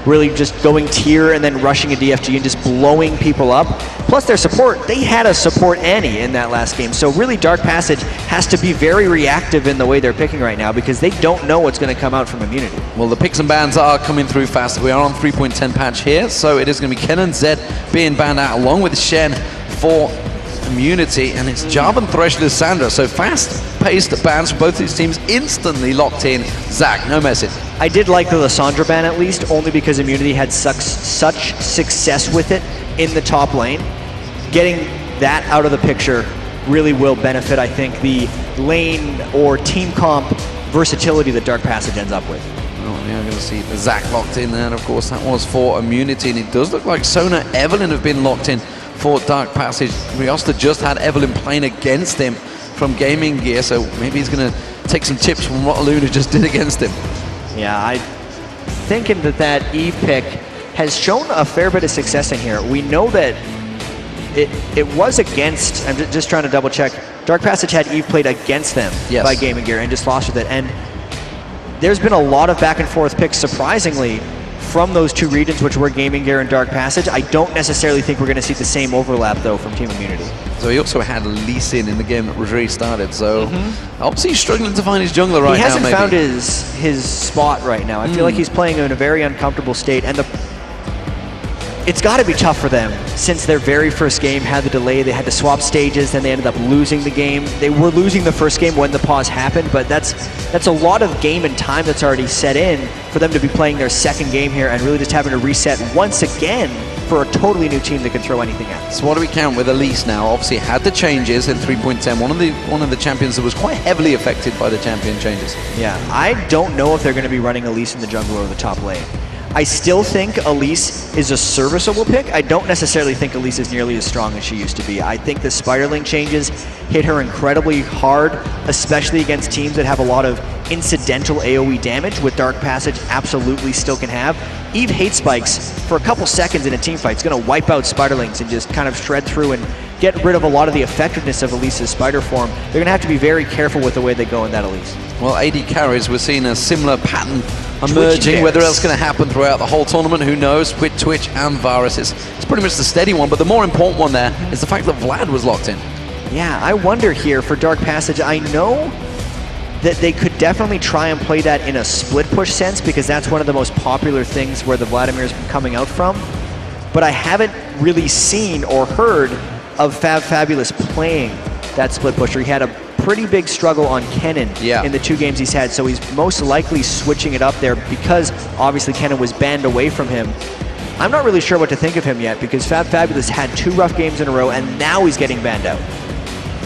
really just going tier and then rushing a DFG and just blowing people up. Plus their support, they had a support Annie in that last game. So really Dark Passage has to be very reactive in the way they're picking right now because they don't know what's going to come out from Immunity. Well, the picks and bans are coming through fast. We are on 3.10 patch here, so it is going to be Ken and Zed being banned out along with Shen for Immunity, and it's Jarvan and Thresh Lissandra. So fast-paced bans for both these teams, instantly locked in. Zach, no message. I did like the Lissandra ban at least, only because Immunity had such success with it in the top lane. Getting that out of the picture really will benefit, I think, the lane or team comp versatility that Dark Passage ends up with. Oh, yeah, I'm going to see the Zach locked in there, and of course that was for Immunity, and it does look like Sona Evelyn have been locked in for Dark Passage. ReostA just had Evelyn playing against him from Gaming Gear, so maybe he's going to take some tips from what Luna just did against him. Yeah, I'm thinking that Eve pick has shown a fair bit of success in here. We know that it was against, I'm just trying to double check, Dark Passage had Eve played against them by Gaming Gear and just lost with it. And there's been a lot of back and forth picks, surprisingly, from those two regions, which were Gaming Gear and Dark Passage. I don't necessarily think we're going to see the same overlap, though, from Team Immunity. So he also had Elysia in the game that was restarted, so obviously he's struggling to find his jungler right now. He hasn't found his spot right now. I feel like he's playing in a very uncomfortable state, and it's got to be tough for them since their very first game had the delay. They had to swap stages, then they ended up losing the game. They were losing the first game when the pause happened, but that's a lot of game and time that's already set in for them to be playing their second game here and really just having to reset once again for a totally new team that can throw anything at. So what do we count with Elysia now? Obviously had the changes in 3.10, one of the champions that was quite heavily affected by the champion changes. Yeah, I don't know if they're going to be running Elysia in the jungle or the top lane. I still think Elysia is a serviceable pick. I don't necessarily think Elysia is nearly as strong as she used to be. I think the Spiderling changes hit her incredibly hard, especially against teams that have a lot of incidental AoE damage, which Dark Passage absolutely still can have. Eve hate spikes for a couple seconds in a team fight. It's going to wipe out Spiderlings and just kind of shred through and get rid of a lot of the effectiveness of Elysia's spider form. They're going to have to be very careful with the way they go in that Elysia. Well, AD carries, we're seeing a similar pattern emerging. Whether that's going to happen throughout the whole tournament, who knows? With Twitch and Varus, it's pretty much the steady one, but the more important one there is the fact that Vlad was locked in. Yeah, I wonder here for Dark Passage, I know that they could definitely try and play that in a split push sense because that's one of the most popular things where the Vladimir's coming out from, but I haven't really seen or heard of Fabulous playing that split pusher. He had a pretty big struggle on Kennen in the two games he's had, so he's most likely switching it up there because obviously Kennen was banned away from him. I'm not really sure what to think of him yet because Fabulous had 2 rough games in a row and now he's getting banned out.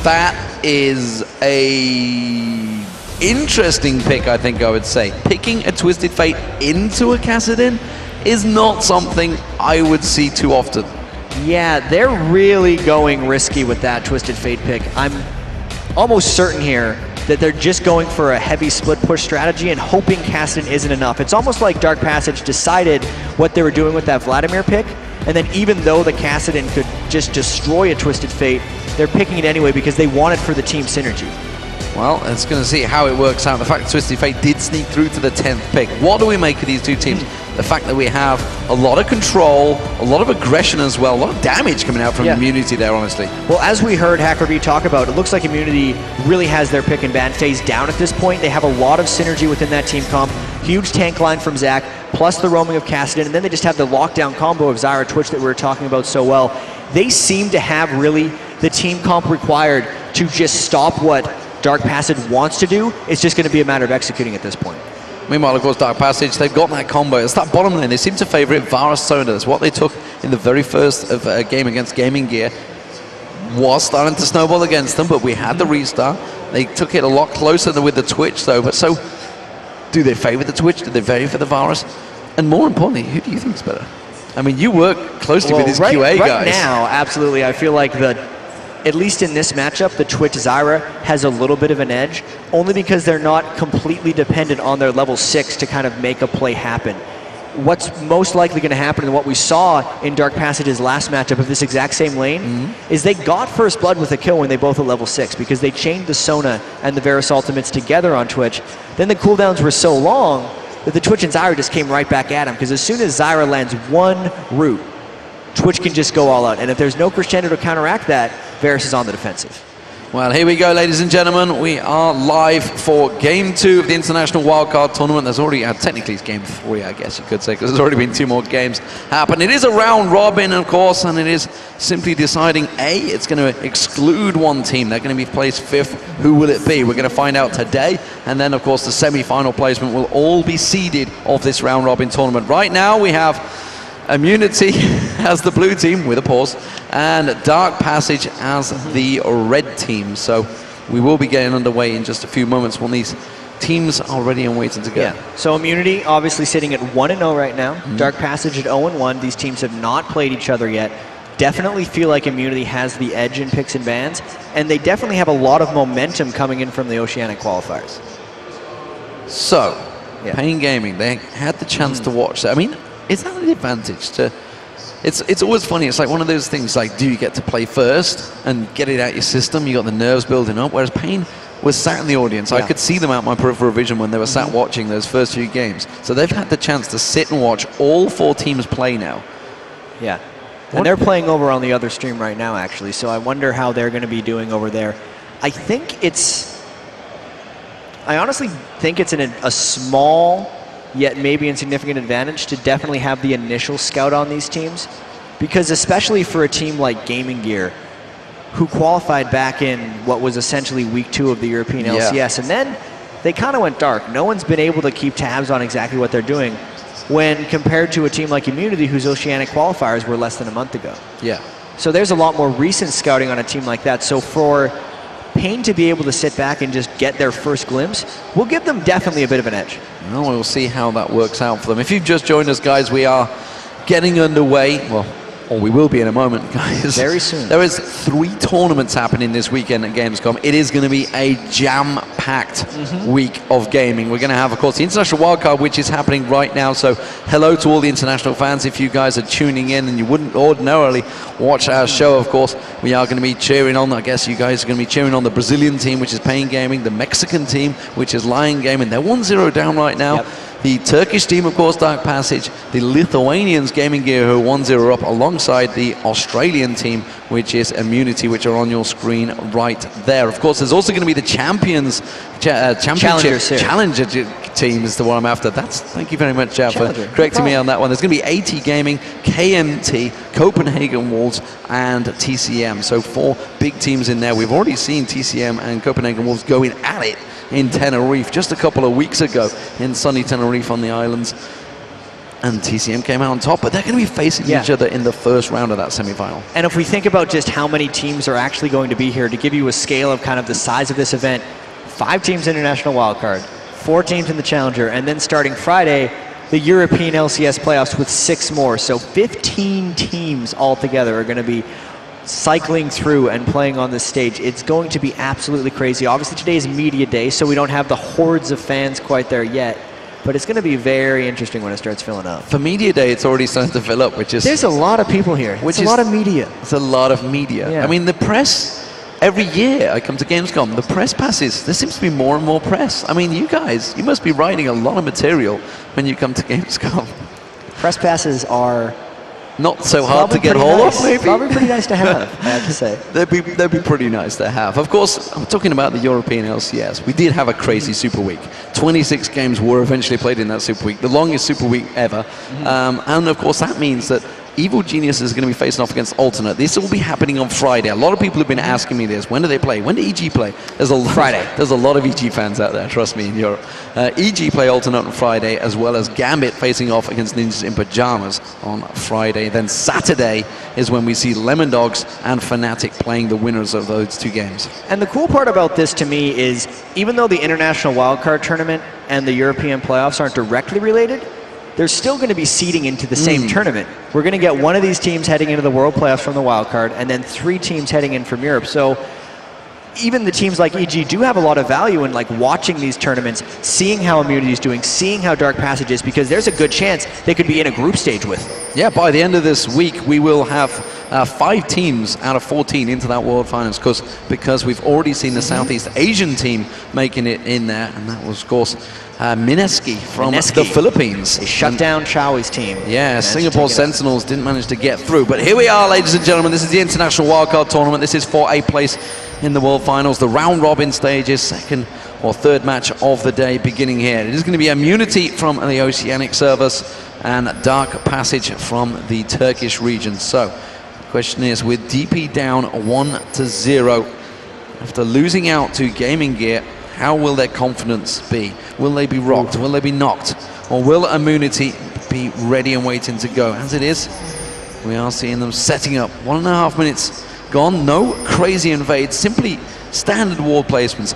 That is a interesting pick, I think I would say. Picking a Twisted Fate into a Kassadin is not something I would see too often. Yeah, they're really going risky with that Twisted Fate pick. I'm almost certain here that they're just going for a heavy split push strategy and hoping Kassadin isn't enough. It's almost like Dark Passage decided what they were doing with that Vladimir pick, and then even though the Kassadin could just destroy a Twisted Fate, they're picking it anyway because they want it for the team synergy. Well, it's going to see how it works out. The fact that Twisted Fate did sneak through to the 10th pick. What do we make of these two teams? The fact that we have a lot of control, a lot of aggression as well, a lot of damage coming out from Immunity there, honestly. Well, as we heard HackerV talk about, it looks like Immunity really has their pick and ban phase down at this point. They have a lot of synergy within that team comp. Huge tank line from Zach, plus the roaming of Kassadin, and then they just have the lockdown combo of Zyra Twitch that we were talking about so well. They seem to have really the team comp required to just stop what Dark Passage wants to do. It's just going to be a matter of executing at this point. Meanwhile, of course, Dark Passage, they've got that combo. It's that bottom lane. They seem to favor it. Varus Sona. That's what they took in the very first of game against Gaming Gear. Was starting to snowball against them, but we had the restart. They took it a lot closer than with the Twitch, though. But so, do they favor the Twitch? Do they favor the Varus? And more importantly, who do you think is better? I mean, you work closely with these QA guys. Right now, absolutely. I feel like at least in this matchup, the Twitch Zyra has a little bit of an edge, only because they're not completely dependent on their level 6 to kind of make a play happen. What's most likely going to happen, and what we saw in Dark Passage's last matchup of this exact same lane, is they got first blood with a kill when they both at level 6, because they chained the Sona and the Varus ultimates together on Twitch. Then the cooldowns were so long that the Twitch and Zyra just came right back at him, because as soon as Zyra lands one root, Twitch can just go all out. And if there's no Crescendo to counteract that, Varus is on the defensive. Well, here we go, ladies and gentlemen. We are live for Game 2 of the International Wildcard Tournament. There's already, technically it's Game 3, I guess you could say, because there's already been 2 more games happen. It is a round robin, of course, and it is simply deciding, it's going to exclude one team. They're going to be placed 5th. Who will it be? We're going to find out today. And then, of course, the semi-final placement will all be seeded of this round robin tournament. Right now, we have Immunity as the blue team with a pause, and Dark Passage as the red team. So we will be getting underway in just a few moments when these teams are ready and waiting to go. Yeah. So Immunity obviously sitting at 1-0 right now. Dark Passage at 0-1. These teams have not played each other yet. Definitely feel like Immunity has the edge in picks and bans, and they definitely have a lot of momentum coming in from the Oceanic qualifiers. So, Pain Gaming, they had the chance to watch that. I mean, is that an advantage to... It's always funny. It's like one of those things, like, do you get to play first and get it out your system? You got the nerves building up, whereas Pain was sat in the audience. I could see them out my peripheral vision when they were sat watching those first few games. So they've had the chance to sit and watch all 4 teams play now. Yeah. And they're playing over on the other stream right now, actually. So I wonder how they're going to be doing over there. I think it's... I honestly think it's a small, yet maybe insignificant advantage to definitely have the initial scout on these teams. Because especially for a team like Gaming Gear, who qualified back in what was essentially week 2 of the European LCS, and then they kind of went dark. No one's been able to keep tabs on exactly what they're doing, when compared to a team like Immunity, whose Oceanic qualifiers were less than a month ago. Yeah. So there's a lot more recent scouting on a team like that. So for Pain to be able to sit back and just get their first glimpse will give them definitely a bit of an edge. Well, we'll see how that works out for them. If you've just joined us, guys, we are getting underway. Well, or we will be in a moment, guys. Very soon. There is 3 tournaments happening this weekend at Gamescom. It is going to be a jam-packed week of gaming. We're going to have, of course, the International Wildcard, which is happening right now. So hello to all the international fans. If you guys are tuning in and you wouldn't ordinarily watch our show, of course, we are going to be cheering on, I guess you guys are going to be cheering on the Brazilian team, which is Pain Gaming, the Mexican team, which is Lion Gaming. They're 1-0 down right now. Yep. The Turkish team, of course, Dark Passage. The Lithuanians, Gaming Gear, who are 1-0 up, alongside the Australian team, which is Immunity, which are on your screen right there. Of course, there's also going to be the Champions Challenger team is the one I'm after. Thank you very much, Jeff, for correcting me on that one. There's going to be AT Gaming, KMT, Copenhagen Wolves, and TCM. So 4 big teams in there. We've already seen TCM and Copenhagen Wolves going at it in Tenerife just a couple of weeks ago in sunny Tenerife on the islands, and TCM came out on top, but they're going to be facing each other in the first round of that semi-final. And if we think about just how many teams are actually going to be here, to give you a scale of kind of the size of this event, 5 teams International Wildcard, 4 teams in the Challenger, and then starting Friday, the European LCS playoffs with 6 more. So 15 teams altogether are going to be cycling through and playing on this stage. It's going to be absolutely crazy. Obviously today is media day, so we don't have the hordes of fans quite there yet, but it's going to be very interesting when it starts filling up. For media day, it's already starting to fill up, which is... There's a lot of people here. It's a lot of media. It's a lot of media. Yeah. I mean, the press, every year I come to Gamescom, the press passes, there seems to be more and more press. I mean, you guys, you must be writing a lot of material when you come to Gamescom. Press passes are... not so hard to get hold of, maybe? Probably pretty nice to have, I have to say. They'd be pretty nice to have. Of course, I'm talking about the European LCS. We did have a crazy Super Week. 26 games were eventually played in that Super Week, the longest Super Week ever. And of course, that means that Evil Genius is going to be facing off against Alternate. This will be happening on Friday. A lot of people have been asking me this. When do they play? When do EG play? There's a lot of EG fans out there, trust me, in Europe. EG play Alternate on Friday, as well as Gambit facing off against Ninjas in Pajamas on Friday. Then Saturday is when we see Lemon Dogs and Fnatic playing the winners of those 2 games. And the cool part about this to me is, even though the International Wildcard Tournament and the European playoffs aren't directly related, they're still going to be seeding into the same tournament. We're going to get one of these teams heading into the World Playoffs from the Wildcard, and then 3 teams heading in from Europe. So even the teams like EG do have a lot of value in like watching these tournaments, seeing how Immunity is doing, seeing how Dark Passage is, because there's a good chance they could be in a group stage with. Yeah, by the end of this week, we will have 5 teams out of 14 into that World Finals, because we've already seen the Southeast Asian team making it in there, and that was, of course, Mineski from the Philippines. They shut down Chowie's team. Yeah, Singapore Sentinels didn't manage to get through. But here we are, ladies and gentlemen. This is the International Wildcard Tournament. This is for a place in the World Finals. The round-robin stages, second or third match of the day beginning here. It is going to be Immunity from the Oceanic servers and Dark Passage from the Turkish region. So, the question is, with DP down 1-0, after losing out to Gaming Gear, how will their confidence be? Will they be rocked? Will they be knocked? Or will Immunity be ready and waiting to go? As it is, we are seeing them setting up. 1.5 minutes gone. No crazy invades, simply standard ward placements.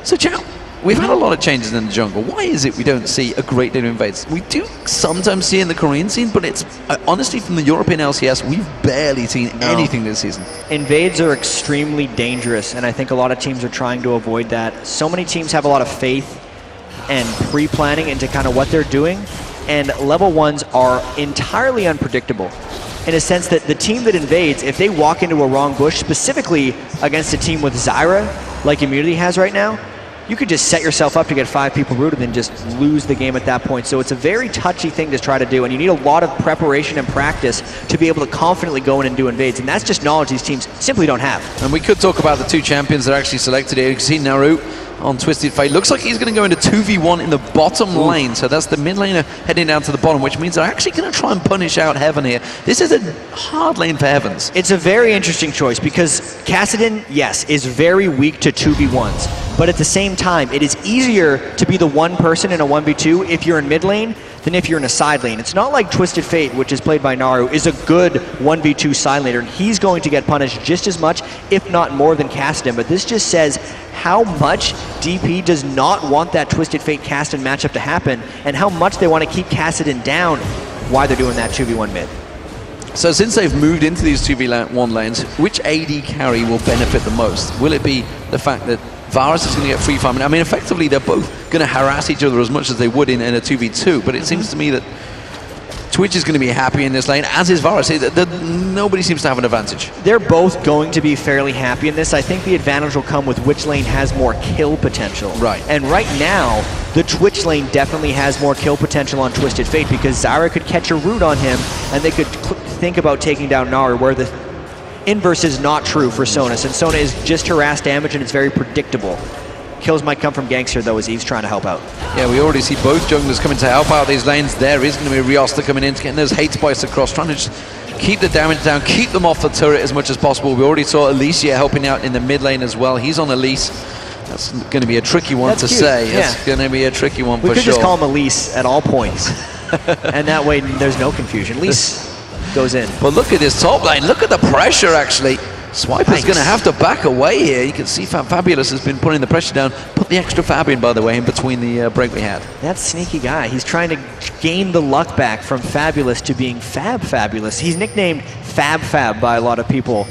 So, Chow, we've had a lot of changes in the jungle. Why is it we don't see a great deal of invades? We do sometimes see in the Korean scene, but it's honestly from the European LCS, we've barely seen anything this season. Invades are extremely dangerous, and I think a lot of teams are trying to avoid that. So many teams have a lot of faith and pre-planning into kind of what they're doing, and level 1s are entirely unpredictable in a sense that the team that invades, if they walk into a wrong bush, specifically against a team with Zyra, like Immunity has right now, you could just set yourself up to get 5 people rooted and just lose the game at that point. So it's a very touchy thing to try to do, and you need a lot of preparation and practice to be able to confidently go in and do invades, and that's just knowledge these teams simply don't have. And we could talk about the 2 champions that are actually selected here. You can see Naru on Twisted Fate. Looks like he's going to go into 2v1 in the bottom lane, so that's the mid laner heading down to the bottom, which means they're actually going to try and punish out Heaven here. This is a hard lane for Heavenz. It's a very interesting choice because Kassadin, yes, is very weak to 2v1s. But at the same time, it is easier to be the one person in a 1v2 if you're in mid lane than if you're in a side lane. It's not like Twisted Fate, which is played by Naru, is a good 1v2 side laner, and he's going to get punished just as much, if not more, than Kassadin. But this just says how much DP does not want that Twisted Fate Kassadin matchup to happen, and how much they want to keep Kassadin down while they're doing that 2v1 mid. So since they've moved into these 2v1 lanes, which AD carry will benefit the most? Will it be the fact that Varus is going to get free farming? I mean, effectively, they're both going to harass each other as much as they would in a 2v2, but it seems to me that Twitch is going to be happy in this lane, as is Varus. Nobody seems to have an advantage. They're both going to be fairly happy in this. I think the advantage will come with which lane has more kill potential. Right. And right now, the Twitch lane definitely has more kill potential on Twisted Fate because Zyra could catch a root on him, and they could think about taking down Naru, where the inverse is not true for Sonus, and Sona is just harass damage and it's very predictable. Kills might come from Gangster though, as Eve's trying to help out. Yeah, we already see both junglers coming to help out these lanes. There is going to be ReostA coming in to getting those hate spikes across, trying to just keep the damage down, keep them off the turret as much as possible. We already saw Elysia helping out in the mid lane as well. He's on Elise. That's going to be a tricky one to say. Yeah. It's going to be a tricky one for sure. We could just call him Elise at all points. And that way there's no confusion. Elise goes in. But look at this top lane. Look at the pressure, actually. Swiper's going to have to back away here. You can see Fabulous has been putting the pressure down. Put the extra Fab in, by the way, in between the break we had. That sneaky guy. He's trying to gain the luck back from Fabulous to being Fabulous. He's nicknamed Fab by a lot of people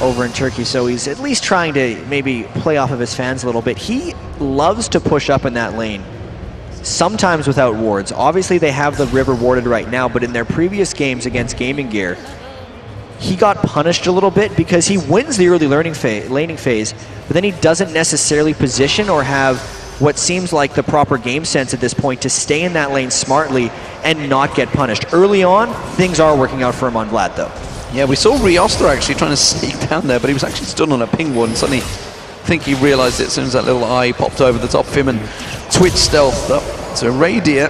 over in Turkey, so he's at least trying to maybe play off of his fans a little bit. He loves to push up in that lane, sometimes without wards. Obviously, they have the river warded right now, but in their previous games against Gaming Gear, he got punished a little bit because he wins the early laning phase, but then he doesn't necessarily position or have what seems like the proper game sense at this point to stay in that lane smartly and not get punished. Early on, things are working out for him on Vlad, though. Yeah, we saw ReostA actually trying to sneak down there, but he was actually stood on a ping ward, and suddenly I think he realized it as soon as that little eye popped over the top of him and Twitch stealthed up. So raydere,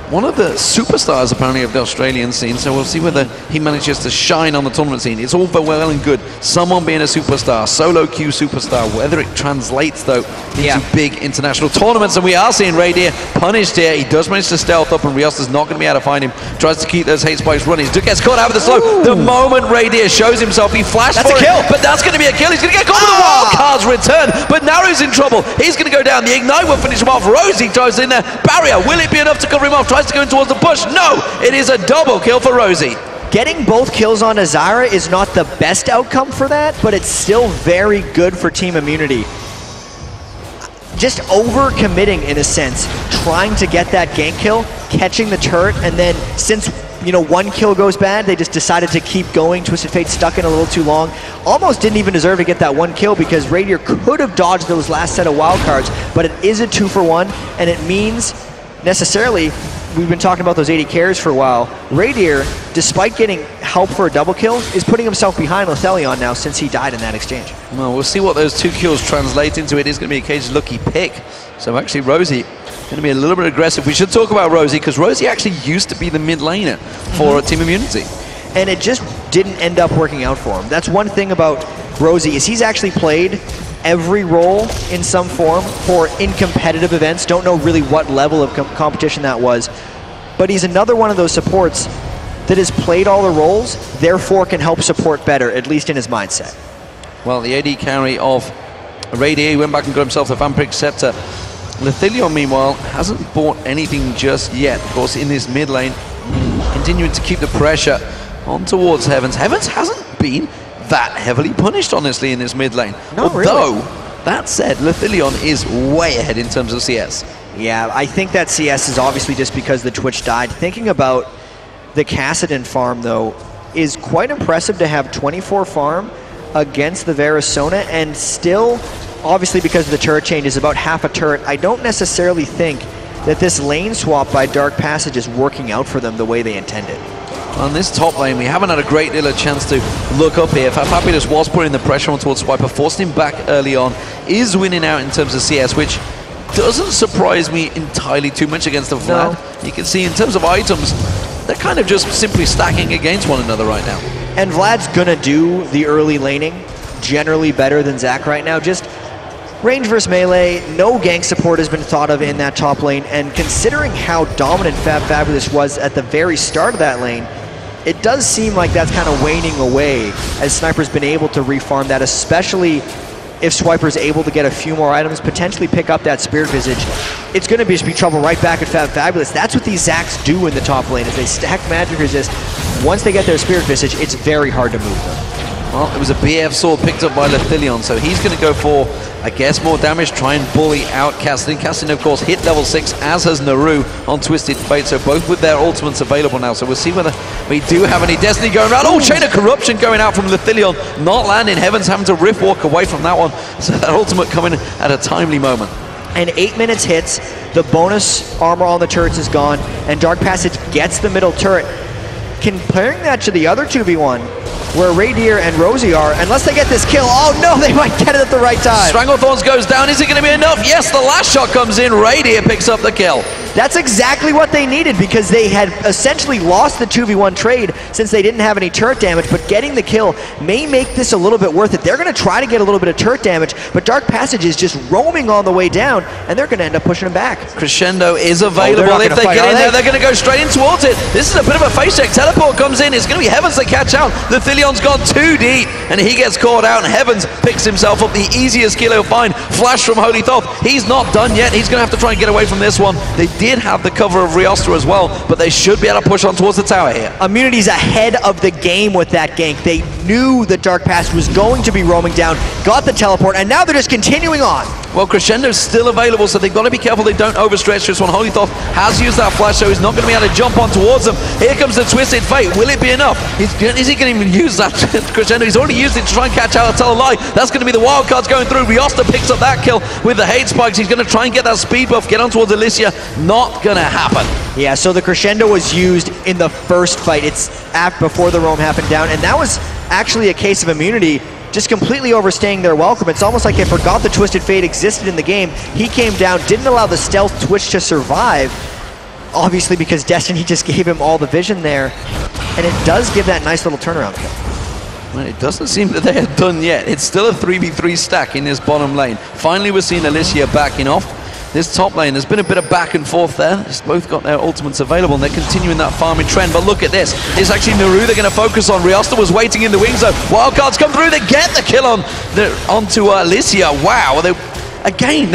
one of the superstars apparently of the Australian scene, so we'll see whether he manages to shine on the tournament scene. It's all well and good, someone being a superstar, solo queue superstar, whether it translates though into big international tournaments, and we are seeing raydere punished here. He does manage to stealth up, and ReostA's not going to be able to find him. Tries to keep those hate spikes running. He gets caught out with the slow. Ooh. The moment raydere shows himself, he flashed for it, but that's going to be a kill. He's going to get caught with the Wildcard's return, but Naru's in trouble. He's going to go down. The Ignite will finish him off. Rosey throws in there. Barrier, will it be enough to cover him off? Tries to go in towards the push. No, it is a double kill for Rosey. Getting both kills on Zyra is not the best outcome for that, but it's still very good for Team Immunity. just over-committing in a sense, trying to get that gank kill, catching the turret, and then since one kill goes bad, they just decided to keep going. Twisted Fate stuck in a little too long. Almost didn't even deserve to get that one kill because Raydere could have dodged those last set of wildcards, but it is a 2-for-1, and it means necessarily, we've been talking about those 80 carries for a while, Raydere, despite getting help for a double kill, is putting himself behind Lithelion now since he died in that exchange. Well, we'll see what those 2 kills translate into. It is going to be a case of lucky pick. So actually Rosey going to be a little bit aggressive. We should talk about Rosey because Rosey actually used to be the mid laner for Team Immunity. And it just didn't end up working out for him. That's one thing about Rosey is he's actually played every role in some form in competitive events. Don't know really what level of competition that was. But he's another one of those supports that has played all the roles, therefore can help support better, at least in his mindset. Well, the AD carry of Raydere went back and got himself the Vampiric Scepter. Lithelion, meanwhile, hasn't bought anything just yet. Of course, in this mid lane, continuing to keep the pressure on towards Heavenz. Heavenz hasn't been that heavily punished, honestly, in this mid lane. Although, that said, Lithelion is way ahead in terms of CS. Yeah, I think that CS is obviously just because the Twitch died. Thinking about the Kassadin farm, though, is quite impressive to have 24 farm against the Verisona, and still, obviously because of the turret change, is about half a turret. I don't necessarily think that this lane swap by Dark Passage is working out for them the way they intended. On this top lane, we haven't had a great deal of chance to look up here. Fabulous was putting the pressure on towards Swiper, forced him back early on, is winning out in terms of CS, which doesn't surprise me entirely too much against the Vlad. No. You can see in terms of items, they're kind of just simply stacking against one another right now. And Vlad's gonna do the early laning generally better than Zach right now. Just range versus melee, no gank support has been thought of in that top lane, and considering how dominant Fabulous was at the very start of that lane, it does seem like that's kind of waning away as Sniper's been able to refarm that, especially if Swiper's able to get a few more items, potentially pick up that Spirit Visage. It's going to be trouble right back at Fabulous. That's what these Zacks do in the top lane, is they stack magic resist. Once they get their Spirit Visage, it's very hard to move them. Well, it was a BF sword picked up by Lithelion, so he's going to go for, I guess, more damage, try and bully out Kassadin. Kassadin, of course, hit level 6, as has Naru on Twisted Fate, so both with their ultimates available now. So we'll see whether we do have any Destiny going around. Oh, Chain of Corruption going out from Lithelion, not landing. Heavenz having to rift walk away from that one, so that ultimate coming at a timely moment. And 8 minutes hits, the bonus armor on the turrets is gone, and Dark Passage gets the middle turret. Comparing that to the other 2v1, where Raydere and Rosey are, unless they get this kill, oh no, they might get it at the right time. Stranglethorns goes down, is it going to be enough? Yes, the last shot comes in, Raydere picks up the kill. That's exactly what they needed, because they had essentially lost the 2v1 trade since they didn't have any turret damage, but getting the kill may make this a little bit worth it. They're going to try to get a little bit of turret damage, but Dark Passage is just roaming on the way down, and they're going to end up pushing him back. Crescendo is available. If they get in there, they're going to go straight in towards it. This is a bit of a face check. Teleport comes in. It's going to be Heavenz to catch out. Lithelion gone too deep, and he gets caught out, and Heavenz picks himself up the easiest kill he'll find. Flash from Holythoth. He's not done yet. He's going to have to try and get away from this one. They did have the cover of ReostA as well, but they should be able to push on towards the tower here. Immunity's ahead of the game with that gank. They knew that Dark Passage was going to be roaming down, got the teleport, and now they're just continuing on. Well, Crescendo's still available, so they've got to be careful they don't overstretch this one. Holythoth has used that flash, so he's not going to be able to jump on towards them. Here comes the Twisted Fate. Will it be enough? Is he going to even use that Crescendo? He's already used it to try and catch out a tell a lie. That's going to be the wildcards going through. ReostA picks up that kill with the hate spikes. He's going to try and get that speed buff, get on towards Elysia. Not going to happen. Yeah, so the Crescendo was used in the first fight. It's before the roam happened down, and that was actually a case of Immunity just completely overstaying their welcome. It's almost like they forgot the Twisted Fate existed in the game. He came down, didn't allow the stealth Twitch to survive, obviously because Destiny just gave him all the vision there, and it does give that nice little turnaround kill. Well, it doesn't seem that they are done yet. It's still a 3v3 stack in this bottom lane. Finally, we're seeing Elysia backing off. This top lane, there's been a bit of back and forth there. It's both got their ultimates available, and they're continuing that farming trend. But look at this. It's actually Naru they're going to focus on. ReostA was waiting in the wing zone. Wildcards come through. They get the kill onto Elysia. Wow. Again,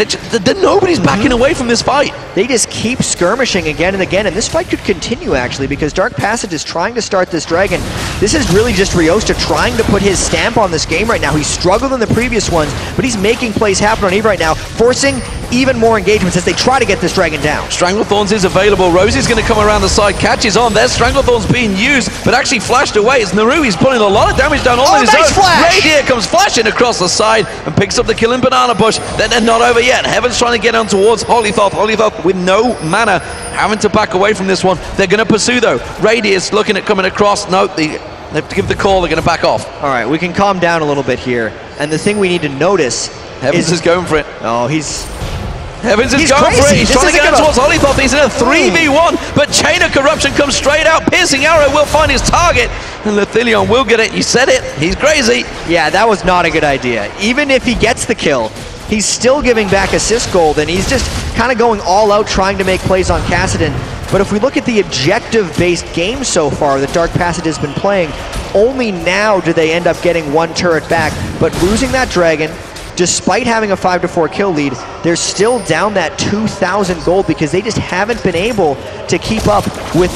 nobody's backing away from this fight. They just keep skirmishing again and again, and this fight could continue, actually, because Dark Passage is trying to start this dragon. This is really just ReostA trying to put his stamp on this game right now. He struggled in the previous ones, but he's making plays happen on Eve right now, forcing even more engagements as they try to get this dragon down. Stranglethorns is available. Rosey's going to come around the side, catches on. There's Stranglethorns being used, but actually flashed away. It's Naru. He's pulling a lot of damage down on his own. Flash! Raydere comes flashing across the side and picks up the kill in Banana Bush. Then they're not over yet. Heavenz trying to get on towards Holythoth. Holythoth with no mana, having to back away from this one. They're going to pursue though. Raydere's looking at coming across. No, they have to give the call. They're going to back off. All right, we can calm down a little bit here. And the thing we need to notice Heavenz is going for it. Oh, Heavenz is going for it. He's trying to get towards Holythoth. He's in a 3v1, but Chain of Corruption comes straight out. Piercing Arrow will find his target, and Lithilion will get it. You said it. He's crazy. Yeah, that was not a good idea. Even if he gets the kill, he's still giving back assist gold, and he's just kind of going all out trying to make plays on Kassadin. But if we look at the objective-based game so far that Dark Passage has been playing, only now do they end up getting one turret back. But losing that dragon, despite having a 5-4 kill lead, they're still down that 2,000 gold because they just haven't been able to keep up with,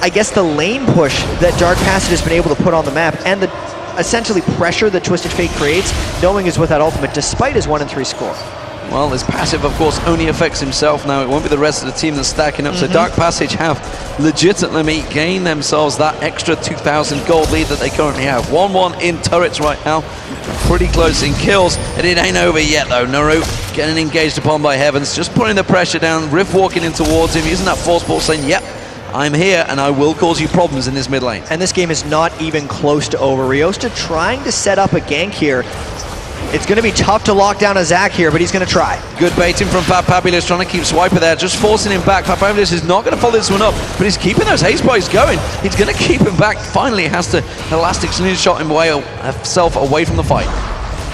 I guess, the lane push that Dark Passage has been able to put on the map and the essentially pressure that Twisted Fate creates, knowing he's with that ultimate, despite his 1-3 score. Well, his passive, of course, only affects himself now. It won't be the rest of the team that's stacking up. So Dark Passage have legitimately gained themselves that extra 2,000 gold lead that they currently have. 1-1 in turrets right now. Pretty close in kills. And it ain't over yet, though. Naru getting engaged upon by Heavenz, just putting the pressure down. Rift walking in towards him, using that force ball, saying, yep, I'm here and I will cause you problems in this mid lane. And this game is not even close to over. ReostA trying to set up a gank here. It's going to be tough to lock down a Zac here, but he's going to try. Good baiting from Fabulous, trying to keep Swiper there, just forcing him back. Fabulous is not going to follow this one up, but he's keeping those haste boys going. He's going to keep him back. Finally, has to Elastic Slingshot himself away from the fight.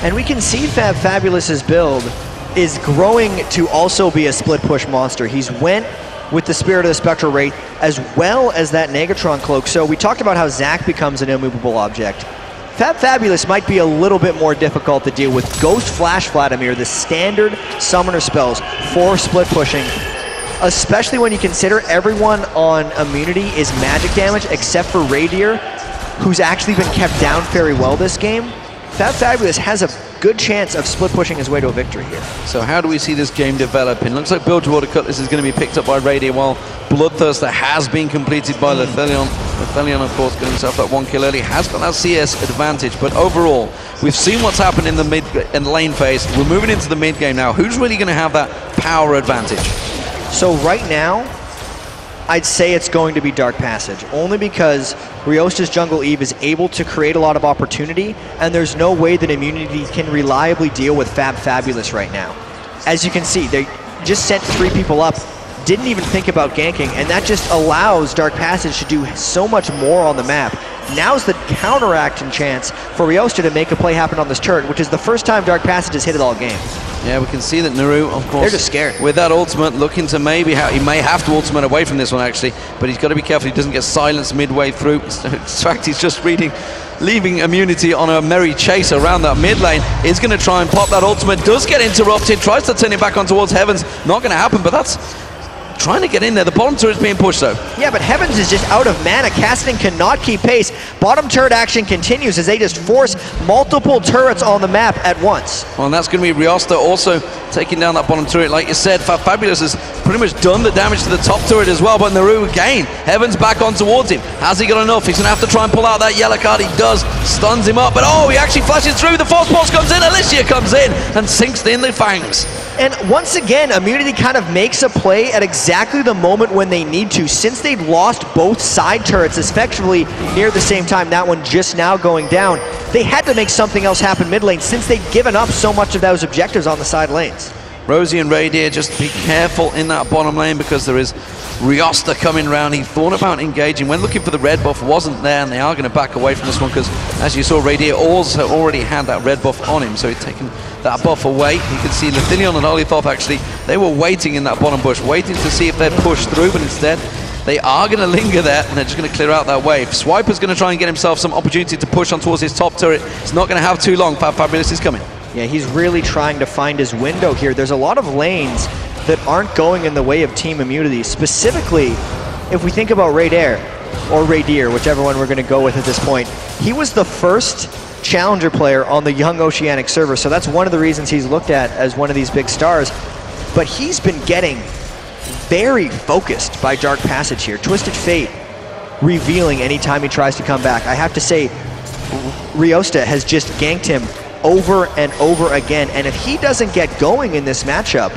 And we can see Fabulous's build is growing to also be a split push monster. He's went with the Spirit of the Spectral Wraith as well as that Negatron Cloak. So we talked about how Zac becomes an immovable object. Fabulous might be a little bit more difficult to deal with. Ghost Flash Vladimir, the standard summoner spells for split pushing, especially when you consider everyone on immunity is magic damage except for Raydere, who's actually been kept down very well this game. Fabulous has a good chance of split pushing his way to a victory here. So how do we see this game developing? Looks like Build to Order Cutlass is going to be picked up by Raydere, while Bloodthirster has been completed by Lithilion. Lithilion, of course, got himself that 1 kill early, has got that CS advantage, but overall, we've seen what's happened in the mid and lane phase. We're moving into the mid game now. Who's really going to have that power advantage? So right now, I'd say it's going to be Dark Passage, only because ReostA's Jungle Eve is able to create a lot of opportunity, and there's no way that Immunity can reliably deal with Fabulous right now. As you can see, they just sent 3 people up, didn't even think about ganking, and that just allows Dark Passage to do so much more on the map. Now's the counteraction chance for ReostA to make a play happen on this turret, which is the first time Dark Passage has hit it all game. Yeah, we can see that Naru, of course, they're just scared. With that ultimate, looking to maybe, he may have to ultimate away from this one actually, but he's got to be careful he doesn't get silenced midway through. In fact, he's just leaving Immunity on a merry chase around that mid lane. Is going to try and pop that ultimate, does get interrupted, tries to turn it back on towards Heavenz. Not going to happen, but that's trying to get in there. The bottom turret is being pushed though. Yeah, but Heavenz is just out of mana. Kassadin cannot keep pace. Bottom turret action continues as they just force multiple turrets on the map at once. Well, and that's going to be ReostA also taking down that bottom turret. Like you said, Fabulous has pretty much done the damage to the top turret as well, but Naru again. Heavenz back on towards him. Has he got enough? He's going to have to try and pull out that yellow card. He does. Stuns him up, but oh, he actually flashes through. The force pulse comes in. Elysia comes in and sinks in the fangs. And once again, Immunity kind of makes a play at exactly the moment when they need to. Since they've lost both side turrets effectively near the same time, that one just now going down, they had to make something else happen mid lane since they'd given up so much of those objectives on the side lanes. Rosey and Raydere, just be careful in that bottom lane because there is ReostA coming round. He thought about engaging, when looking for the red buff, wasn't there, and they are going to back away from this one because, as you saw, Raydere also already had that red buff on him, so he'd taken that buff away. You can see Lithilion and Holythoth actually, they were waiting in that bottom bush, waiting to see if they'd push through, but instead they are going to linger there and they're just going to clear out that wave. Swiper's going to try and get himself some opportunity to push on towards his top turret. It's not going to have too long. Fabulous is coming. Yeah, he's really trying to find his window here. There's a lot of lanes that aren't going in the way of Team Immunity. Specifically, if we think about Raydere, or Raydere, whichever one we're going to go with at this point, he was the first challenger player on the young Oceanic server, so that's one of the reasons he's looked at as one of these big stars. But he's been getting very focused by Dark Passage here. Twisted Fate revealing anytime he tries to come back. I have to say, ReostA has just ganked him over and over again, and if he doesn't get going in this matchup,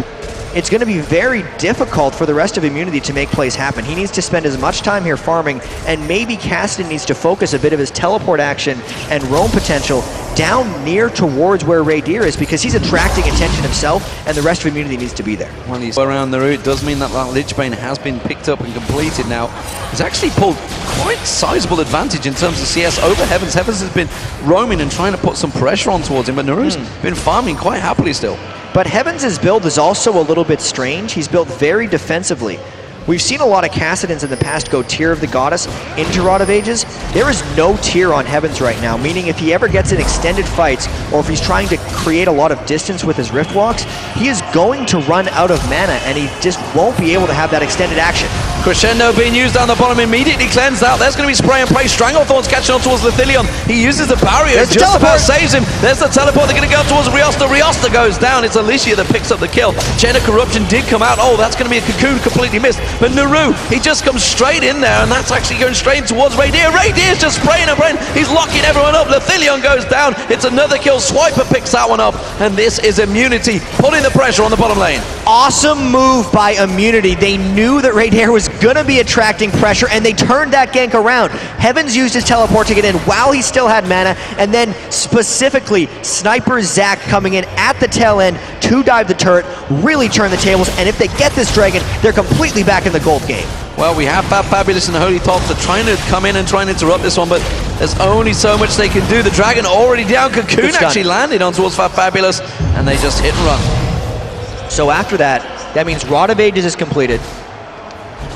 it's going to be very difficult for the rest of Immunity to make plays happen. He needs to spend as much time here farming, and maybe Cassidy needs to focus a bit of his teleport action and roam potential down near towards where raydere is, because he's attracting attention himself, and the rest of Immunity needs to be there. When he's around the route, does mean that that Lich Bane has been picked up and completed now. He's actually pulled quite sizable advantage in terms of CS over Heavenz. Heavenz has been roaming and trying to put some pressure on towards him, but Naru's been farming quite happily still. But Heaven's build is also a little bit strange. He's built very defensively. We've seen a lot of Cassidans in the past go Tear of the Goddess into Rod of Ages. There is no Tear on Heaven's right now, meaning if he ever gets in extended fights, or if he's trying to create a lot of distance with his Rift Walks, he is going to run out of mana, and he just won't be able to have that extended action. Crescendo being used down the bottom, immediately cleansed out. There's going to be spray and play. Stranglethorn's catching on towards Lithilion. He uses the barrier, just about saves him. There's the teleport. They're going to go towards ReostA. ReostA goes down. It's Elysia that picks up the kill. Chain of Corruption did come out. Oh, that's going to be a cocoon completely missed. But Naru, he just comes straight in there, and that's actually going straight towards raydere. Raydere's just spraying and spraying. He's locking everyone up. Lithilion goes down. It's another kill. Swiper picks that one up, and this is Immunity putting the pressure on the bottom lane. Awesome move by Immunity. They knew that raydere was going to be attracting pressure, and they turned that gank around. Heaven's used his teleport to get in while he still had mana, and then specifically Sniper Zac coming in at the tail end to dive the turret, really turn the tables, and if they get this dragon, they're completely back in the gold game. Well, we have Fabulous and Holythoth. They're trying to come in and try and interrupt this one, but there's only so much they can do. The dragon already down. Cocoon actually landed on towards Fabulous, and they just hit and run. So after that, that means Rod of Ages is completed.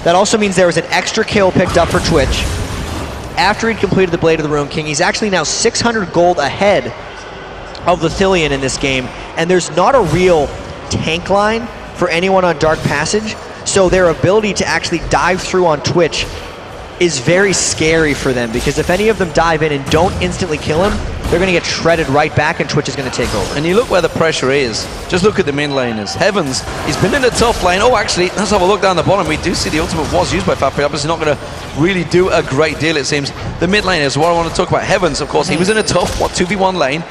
That also means there was an extra kill picked up for Twitch. After he'd completed the Blade of the Ruin King, he's actually now 600 gold ahead of Lithilion in this game, and there's not a real tank line for anyone on Dark Passage, so their ability to actually dive through on Twitch is very scary for them, because if any of them dive in and don't instantly kill him, they're going to get shredded right back, and Twitch is going to take over. And you look where the pressure is. Just look at the mid laners. Heavenz, he's been in a tough lane. Oh, actually, let's have a look down the bottom. We do see the ultimate was used by Fabulous. It's not going to really do a great deal, it seems. The mid laners, what I want to talk about. Heavenz, of course, he was in a tough, 2v1 lane.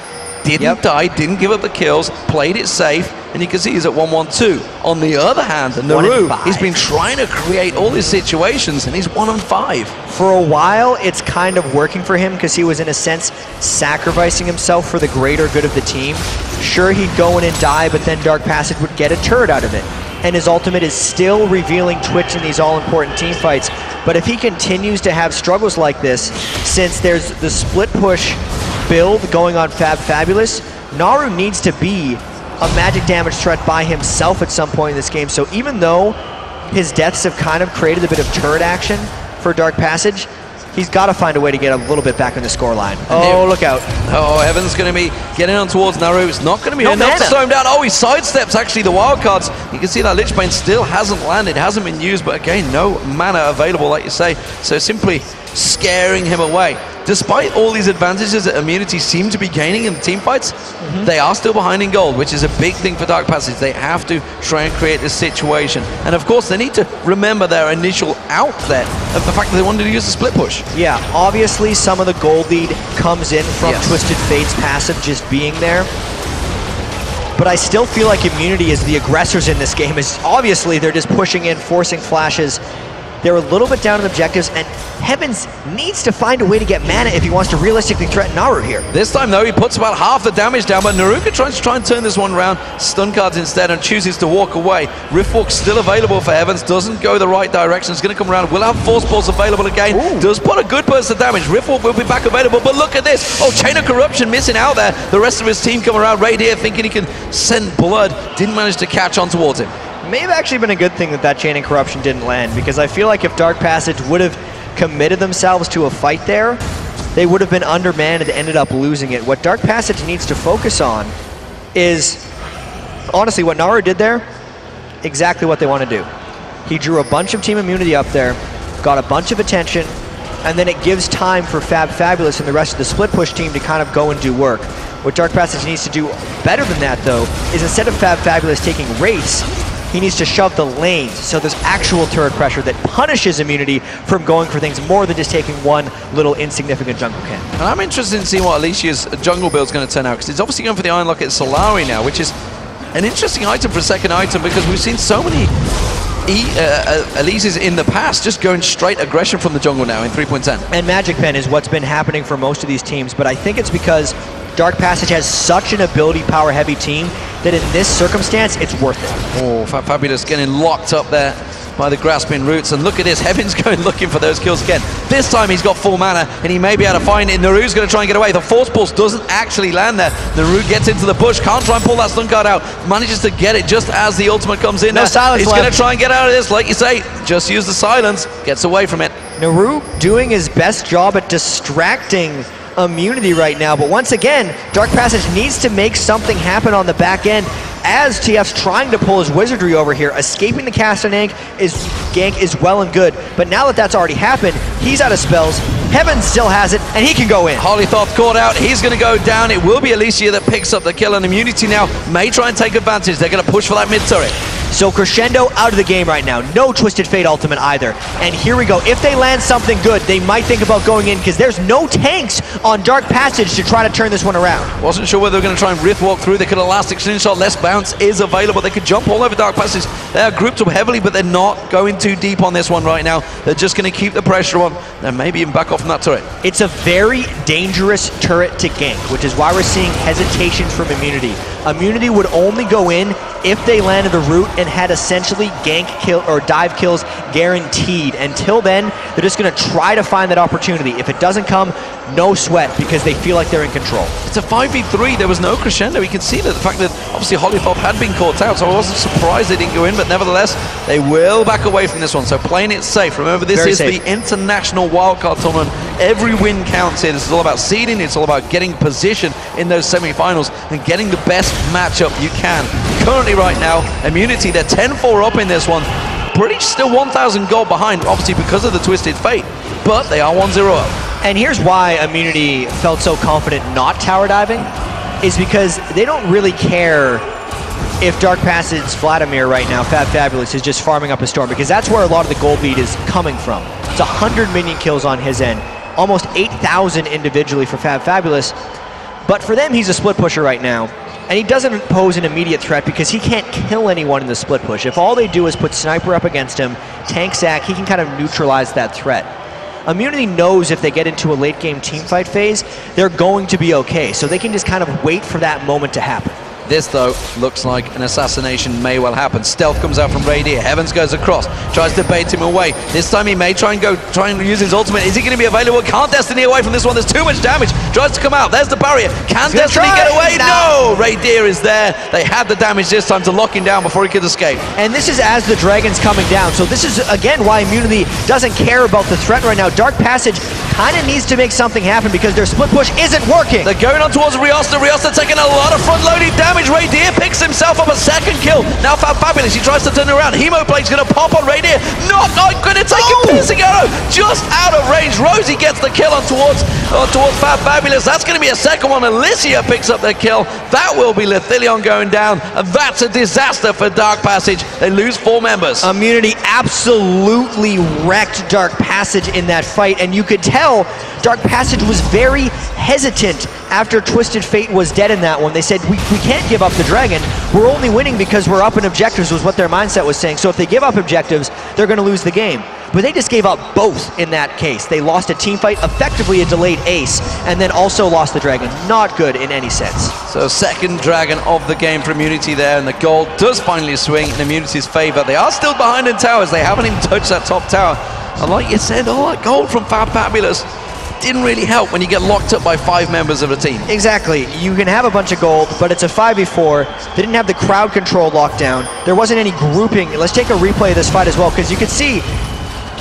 Didn't die, didn't give up the kills, played it safe, and you can see he's at 1-1-2. On the other hand, Naru, he's been trying to create all these situations, and he's 1-5. For a while, it's kind of working for him, because he was, in a sense, sacrificing himself for the greater good of the team. Sure, he'd go in and die, but then Dark Passage would get a turret out of it. And his ultimate is still revealing Twitch in these all-important team fights. But if he continues to have struggles like this, since there's the split push build going on Fabulous, Naru needs to be a magic damage threat by himself at some point in this game. So even though his deaths have kind of created a bit of turret action for Dark Passage, he's got to find a way to get a little bit back in the scoreline. Oh, look out. Oh, Heaven's going to be getting on towards Naru. It's not going to be enough to slow him down. Oh, he sidesteps actually the wildcards. You can see that Lich Bane still hasn't landed, hasn't been used, but again, no mana available, like you say. So simply scaring him away. Despite all these advantages that Immunity seem to be gaining in the team fights, they are still behind in gold, which is a big thing for Dark Passage. They have to try and create this situation. And of course, they need to remember their initial outlet of the fact that they wanted to use the split push. Yeah, obviously some of the gold lead comes in from Twisted Fate's passive just being there. But I still feel like Immunity is the aggressors in this game. Is obviously they're just pushing in, forcing flashes. They're a little bit down in objectives, and Heavenz needs to find a way to get mana if he wants to realistically threaten Naru here. This time, though, he puts about half the damage down, but Naru tries to try and turn this one around, stun cards instead, and chooses to walk away. Riftwalk still available for Heavenz, doesn't go the right direction. It's going to come around. Will have Force Pulse available again. Ooh. Does put a good burst of damage. Riftwalk will be back available, but look at this. Oh, Chain of Corruption missing out there. The rest of his team come around. raydere thinking he can send blood. Didn't manage to catch on towards him. May have actually been a good thing that that Chain of Corruption didn't land, because I feel like if Dark Passage would have committed themselves to a fight there, they would have been undermanned and ended up losing it. What Dark Passage needs to focus on is, honestly, what Naru did there, exactly what they want to do. He drew a bunch of team immunity up there, got a bunch of attention. and then it gives time for Fabulous and the rest of the split push team to kind of go and do work. What Dark Passage needs to do better than that, though, is instead of Fabulous taking rates, he needs to shove the lanes, so there's actual turret pressure that punishes Immunity from going for things more than just taking one little insignificant jungle camp. And I'm interested in seeing what Elysia's jungle build is going to turn out, because he's obviously going for the Iron Locket Solari now, which is an interesting item for a second item, because we've seen so many Elysias in the past just going straight aggression from the jungle now in 3.10. And Magic Pen is what's been happening for most of these teams, but I think it's because Dark Passage has such an ability power heavy team that in this circumstance, it's worth it. Oh, Fabulous getting locked up there by the grasping roots, and look at this, Heavenz going looking for those kills again. This time he's got full mana, and he may be able to find it. Naru's going to try and get away. The Force Pulse doesn't actually land there. Naru gets into the bush, can't try and pull that stun card out, manages to get it just as the ultimate comes in. No silence he's left. going to try and get out of this, like you say, just use the silence, gets away from it. Naru doing his best job at distracting Immunity right now, but once again, Dark Passage needs to make something happen on the back end as TF's trying to pull his wizardry over here. Escaping the cast and gank is well and good, but now that that's already happened, he's out of spells. Heavenz still has it, and he can go in. Holythoth caught out, he's going to go down. It will be Elysia that picks up the kill, and Immunity now may try and take advantage. They're going to push for that mid turret. So Crescendo out of the game right now. No Twisted Fate ultimate either. And here we go. If they land something good, they might think about going in, because there's no tanks on Dark Passage to try to turn this one around. Wasn't sure whether they were going to try and Rift Walk through. They could Elastic Slingshot, less bounce is available. They could jump all over Dark Passage. They are grouped up heavily, but they're not going too deep on this one right now. They're just going to keep the pressure on, and maybe even back off from that turret. It's a very dangerous turret to gank, which is why we're seeing hesitations from Immunity. Immunity would only go in if they landed the root and had essentially gank kill or dive kills guaranteed. Until then, they're just going to try to find that opportunity. If it doesn't come, no sweat, because they feel like they're in control. It's a 5v3. There was no Crescendo. You can see that the fact that obviously Holythoth had been caught out, so I wasn't surprised they didn't go in, but nevertheless, they will back away from this one. So playing it safe. Remember, this is the international wildcard tournament. Every win counts here. This is all about seeding. It's all about getting position in those semi-finals and getting the best matchup you can. Currently right now, Immunity, they're 10-4 up in this one. Pretty still 1,000 gold behind, obviously because of the Twisted Fate, but they are 1-0 up. And here's why Immunity felt so confident not tower diving, is because they don't really care if Dark Passage Vladimir right now, Fabulous, is just farming up a storm, because that's where a lot of the gold lead is coming from. It's 100 minion kills on his end, almost 8,000 individually for Fabulous, but for them he's a split pusher right now. And he doesn't pose an immediate threat because he can't kill anyone in the split push. If all they do is put Sniper up against him, tank sack, he can kind of neutralize that threat. Immunity knows if they get into a late game teamfight phase, they're going to be okay. So they can just kind of wait for that moment to happen. This, though, looks like an assassination may well happen. Stealth comes out from Raydere. Heavenz goes across, tries to bait him away. This time he may try and use his ultimate. Is he going to be available? Can't Destiny away from this one. There's too much damage. Tries to come out. There's the barrier. Can Destiny get away? No! Raydere is there. They had the damage this time to lock him down before he could escape. And this is as the Dragon's coming down. So this is, again, why Immunity doesn't care about the threat right now. Dark Passage kind of needs to make something happen because their split push isn't working. They're going on towards ReostA. ReostA taking a lot of front-loading damage. Raydere picks himself up a second kill. Now Fabulous, he tries to turn around. Hemoplate's going to pop on Raydere. Not going to take a piercing arrow. Just out of range. Rosey gets the kill on towards Fabulous. That's going to be a second one. Elysia picks up the kill. That will be Lithilion going down. And that's a disaster for Dark Passage. They lose 4 members. Immunity absolutely wrecked Dark Passage in that fight. And you could tell Dark Passage was very hesitant after Twisted Fate was dead in that one. They said, we can't give up the dragon. We're only winning because we're up in objectives, was what their mindset was saying. So if they give up objectives, they're going to lose the game. But they just gave up both in that case. They lost a team fight, effectively a delayed ace, and then also lost the dragon. Not good in any sense. So second dragon of the game for Immunity there, and the gold does finally swing in Immunity's favor. They are still behind in towers. They haven't even touched that top tower. And like you said, all that gold from Fabulous didn't really help when you get locked up by 5 members of a team. Exactly. You can have a bunch of gold, but it's a 5v4. They didn't have the crowd control lockdown. There wasn't any grouping. Let's take a replay of this fight as well, because you can see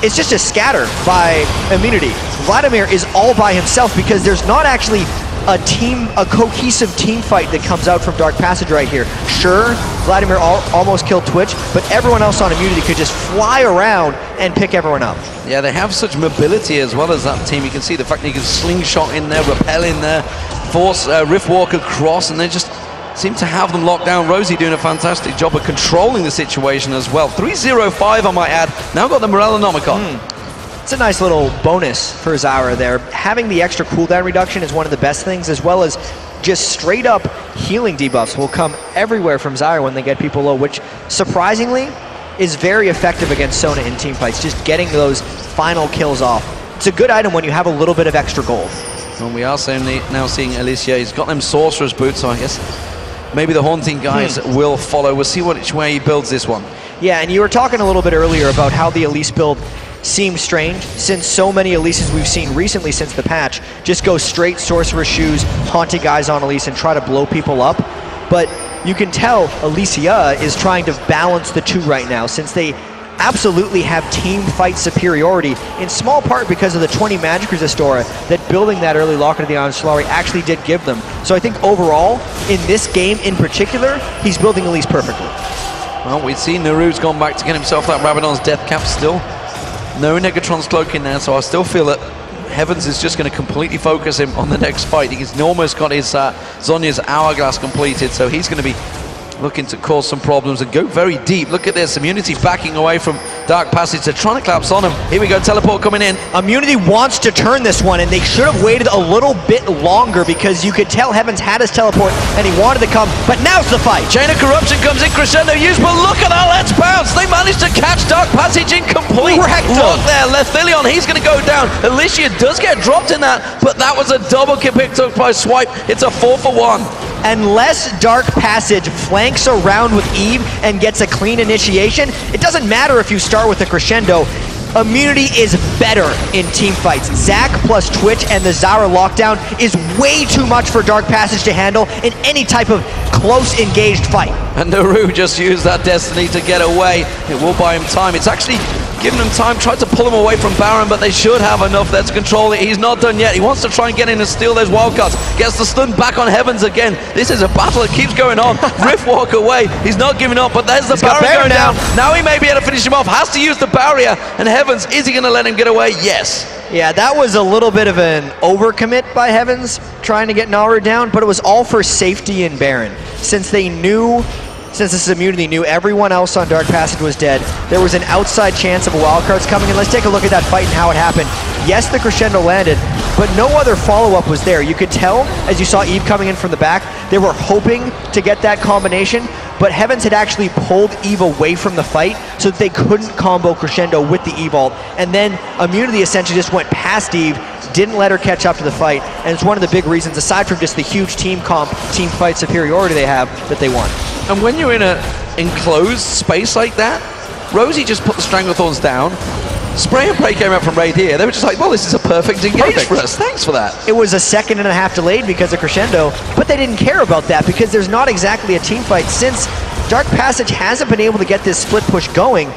it's just a scatter by Immunity. Vladimir is all by himself because there's not actually a cohesive team fight that comes out from Dark Passage right here. Sure, Vladimir almost killed Twitch, but everyone else on Immunity could just fly around and pick everyone up. Yeah, they have such mobility as well as that team. You can see the fact that you can slingshot in there, rappel in there, force Rift Walk across, and they just seem to have them locked down. Rosey doing a fantastic job of controlling the situation as well. 3-0-5, I might add. Now got the Morellonomicon. It's a nice little bonus for Zyra there. Having the extra cooldown reduction is one of the best things, as well as just straight up healing debuffs will come everywhere from Zyra when they get people low, which surprisingly is very effective against Sona in teamfights, just getting those final kills off. It's a good item when you have a little bit of extra gold. And we are now seeing Elysia. He's got them Sorcerer's Boots, so I guess maybe the Haunting guys will follow. We'll see which way he builds this one. Yeah, and you were talking a little bit earlier about how the Elise build seems strange, since so many Elises we've seen recently since the patch just go straight Sorcerer's Shoes, Haunting guys on Elise and try to blow people up. But you can tell Elysia is trying to balance the two right now, since they absolutely have team fight superiority, in small part because of the 20 Magic Resistora that building that early Locket of the Iron Solari actually did give them. So I think overall, in this game in particular, he's building Elise perfectly. Well, we've seen Naru's gone back to get himself that Rabadon's Death Cap still. No Negatron's Cloak in there, so I still feel that Heavenz is just going to completely focus him on the next fight. He's almost got his Zhonya's Hourglass completed, so he's going to be looking to cause some problems and go very deep. Look at this, Immunity backing away from Dark Passage. They're trying to collapse on him. Here we go, teleport coming in. Immunity wants to turn this one, and they should have waited a little bit longer, because you could tell Heavenz had his teleport and he wanted to come, but now's the fight. Chain of Corruption comes in, crescendo use, but look at that, let's bounce. They managed to catch Dark Passage incomplete. Look there, Lethilion, he's going to go down. Elysia does get dropped in that, but that was a double kill picked up by Swipe. It's a 4-for-1. Unless Dark Passage flanks around with Eve and gets a clean initiation, it doesn't matter if you start with a crescendo. Immunity is better in team fights. Zac plus Twitch and the Zyra lockdown is way too much for Dark Passage to handle in any type of close engaged fight. And Naru just used that Destiny to get away. It will buy him time. It's actually giving him time, tried to pull him away from Baron, but they should have enough there to control it. He's not done yet. He wants to try and get in and steal those wildcards. Gets the stun back on Heavenz again. This is a battle that keeps going on. Rift Walk away. He's not giving up, but there's the barrier going down. Now he may be able to finish him off. Has to use the barrier. And Heavenz, is he going to let him get away? Yes. Yeah, that was a little bit of an overcommit by Heavenz, trying to get Naru down, but it was all for safety in Baron. Since this Immunity knew everyone else on Dark Passage was dead, there was an outside chance of a wildcards coming in. Let's take a look at that fight and how it happened. Yes, the crescendo landed, but no other follow-up was there. You could tell, as you saw Eve coming in from the back, they were hoping to get that combination, but Heavenz had actually pulled Eve away from the fight so that they couldn't combo crescendo with the Eve-ult. And then Immunity essentially just went past Eve, didn't let her catch up to the fight, and it's one of the big reasons, aside from just the huge team fight superiority they have, that they won. And when you're in an enclosed space like that, Rosey just put the Stranglethorns down. Spray and Pray came out from right here. They were just like, well, this is a perfect engage for us. Thanks for that. It was a 1.5 seconds delayed because of crescendo, but they didn't care about that because there's not exactly a team fight. Since Dark Passage hasn't been able to get this split push going,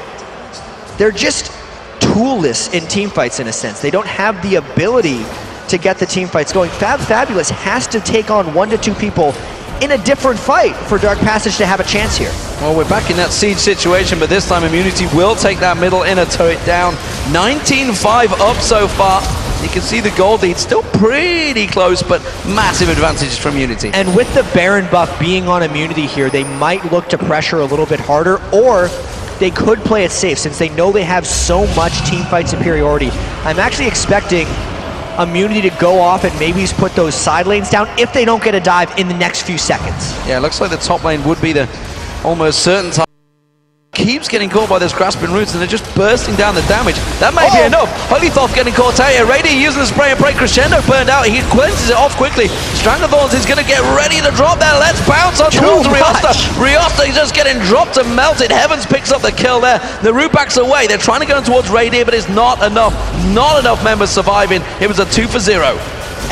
they're just toolless in team fights in a sense. They don't have the ability to get the team fights going. Fabulous has to take on 1 to 2 people in a different fight for Dark Passage to have a chance here. Well, we're back in that siege situation, but this time Immunity will take that middle inner turret down. 19-5 up so far. You can see the gold lead still pretty close, but massive advantages from Immunity. And with the Baron buff being on Immunity here, they might look to pressure a little bit harder, or they could play it safe since they know they have so much team fight superiority. I'm actually expecting Immunity to go off and maybe put those side lanes down if they don't get a dive in the next few seconds. Yeah, it looks like the top lane would be the almost certain time. Keeps getting caught by those grasping roots and they're just bursting down the damage. That may be enough. Holythoth getting caught out here. Rady using the spray and pray. Crescendo burned out. He cleanses it off quickly. Stranglethorns is going to get ready to drop there. Let's bounce on towards ReostA. ReostA is just getting dropped and melted. Heavenz picks up the kill there. Naru backs away. They're trying to go towards Rady, but it's not enough. Not enough members surviving. It was a 2-for-0.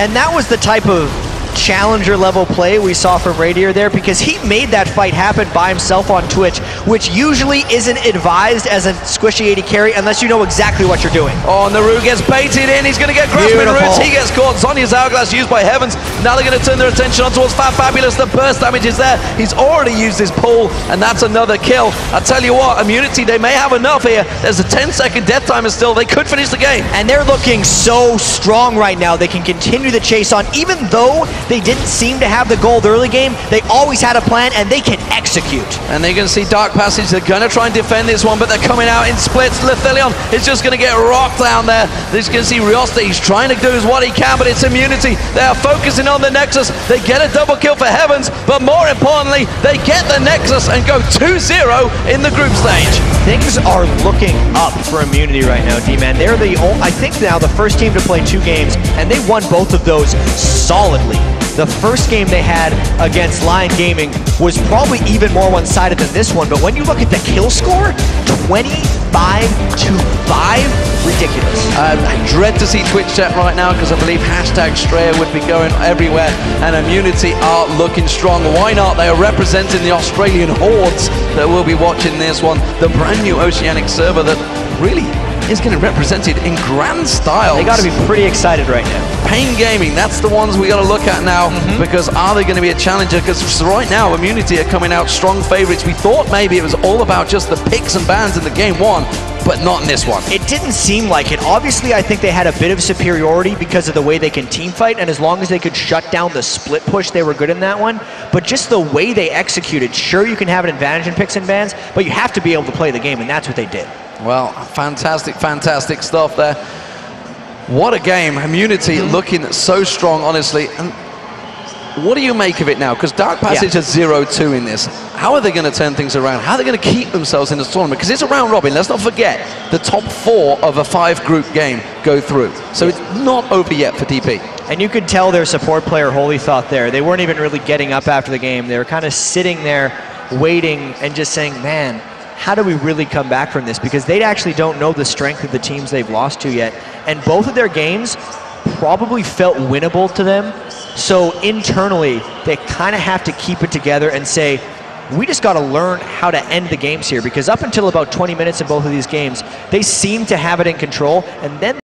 And that was the type of challenger level play we saw from Radier there, because he made that fight happen by himself on Twitch, which usually isn't advised as a squishy 80 carry unless you know exactly what you're doing. Oh, Naru gets baited in. He's going to get grasping roots. He gets caught. Zhonya's Hourglass used by Heavenz. Now they're going to turn their attention on towards Fabulous. The burst damage is there. He's already used his pull, and that's another kill. I tell you what, Immunity, they may have enough here. There's a 10-second death timer still. They could finish the game. And they're looking so strong right now. They can continue the chase on. Even though they didn't seem to have the gold early game, they always had a plan, and they can execute. And they're going to see Dark Passage. They're going to try and defend this one, but they're coming out in splits. Lethelion is just going to get rocked down there. They're going to see ReostA. He's trying to do what he can, but it's Immunity. They are focusing on the Nexus. They get a double kill for Heavenz, but more importantly, they get the Nexus and go 2-0 in the group stage. Things are looking up for Immunity right now, D-Man. They're I think now the first team to play 2 games, and they won both of those solidly. The first game they had against Lion Gaming was probably even more one-sided than this one, but when you look at the kill score, 25-5, ridiculous. I dread to see Twitch chat right now because I believe #Straya would be going everywhere, and Immunity are looking strong. Why not? They are representing the Australian hordes that will be watching this one, the brand new Oceanic server that really is going to be represented in grand style. They got to be pretty excited right now. Pain Gaming, that's the ones we got to look at now, because are they going to be a challenger? Because right now, Immunity are coming out strong favorites. We thought maybe it was all about just the picks and bans in the game 1, but not in this one. It didn't seem like it. Obviously, I think they had a bit of superiority because of the way they can team fight, and as long as they could shut down the split push, they were good in that one. But just the way they executed, sure, you can have an advantage in picks and bans, but you have to be able to play the game, and that's what they did. Well, fantastic, fantastic stuff there. What a game. Immunity looking so strong, honestly. And what do you make of it now? Because Dark Passage is 0-2 in this. How are they going to turn things around? How are they going to keep themselves in this tournament? Because it's a round robin. Let's not forget, the top 4 of a 5-group game go through. So it's not over yet for DP. And you could tell their support player, Holythoth, there. They weren't even really getting up after the game. They were kind of sitting there, waiting, and just saying, man, how do we really come back from this? Because they actually don't know the strength of the teams they've lost to yet. And both of their games probably felt winnable to them. So internally, they kind of have to keep it together and say, we just got to learn how to end the games here. Because up until about 20 minutes in both of these games, they seem to have it in control. And then